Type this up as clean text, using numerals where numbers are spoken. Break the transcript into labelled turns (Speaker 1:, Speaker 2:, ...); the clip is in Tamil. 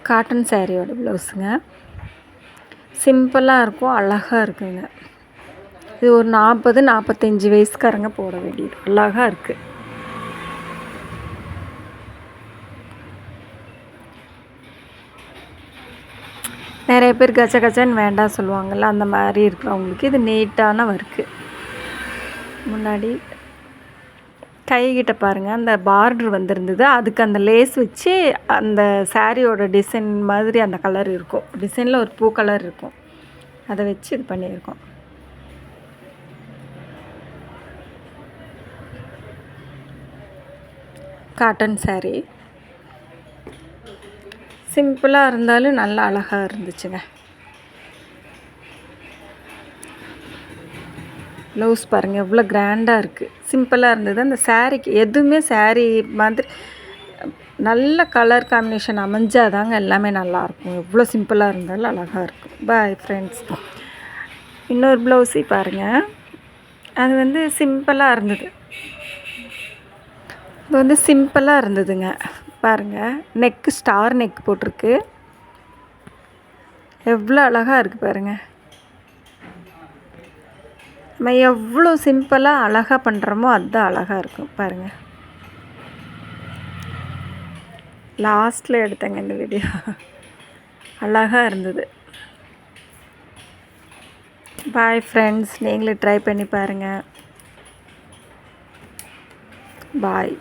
Speaker 1: காட்டன் சாரியோட ப்ளவுஸுங்க. சிம்பிளாக இருக்கும், அழகாக இருக்குங்க. இது ஒரு 40-45 வயசுக்காரங்க போட வேண்டியது. அழகாக இருக்குது. நிறைய பேர் கச்ச கச்சன்னு வேண்டாம் சொல்லுவாங்கள்ல, அந்த மாதிரி இருக்கிறவங்களுக்கு இது நீட்டான ஒர்க்கு. முன்னாடி கைகிட்ட பாருங்கள், அந்த பார்ட்ரு வந்திருந்தது. அதுக்கு அந்த லேஸ் வச்சு அந்த சாரியோட டிசைன் மாதிரி அந்த கலர் இருக்கும். டிசைனில் ஒரு பூ கலர் இருக்கும். அதை வச்சு இது பண்ணியிருக்கோம். காட்டன் சாரீ சிம்பிளாக இருந்தாலும் நல்லா அழகாக இருந்துச்சுங்க. ப்ளவுஸ் பாருங்கள் எவ்வளோ கிராண்டாக இருக்குது. சிம்பிளாக இருந்தது. அந்த சாரீக்கு எதுவுமே சாரீ மாதிரி நல்ல கலர் காம்பினேஷன் அமைஞ்சாதாங்க எல்லாமே நல்லாயிருக்கும். எவ்வளோ சிம்பிளாக இருந்தாலும் அழகாக இருக்கும். Bye friends. இன்னொரு ப்ளவுஸை பாருங்கள். அது சிம்பிளாக இருந்தது. இது சிம்பிளாக இருந்ததுங்க. பாருங்கள், நெக்கு ஸ்டார் நெக் போட்டிருக்கு. எவ்வளோ அழகாக இருக்குது பாருங்கள். நம்ம எவ்வளோ சிம்பிளாக அழகாக பண்ணுறோமோ அதுதான் அழகாக இருக்கும். பாருங்கள், லாஸ்ட்டில் எடுத்தேங்க இந்த வீடியோ. அழகாக இருந்தது. பாய் ஃப்ரெண்ட்ஸ், நீங்களே ட்ரை பண்ணி பாருங்கள். பாய்.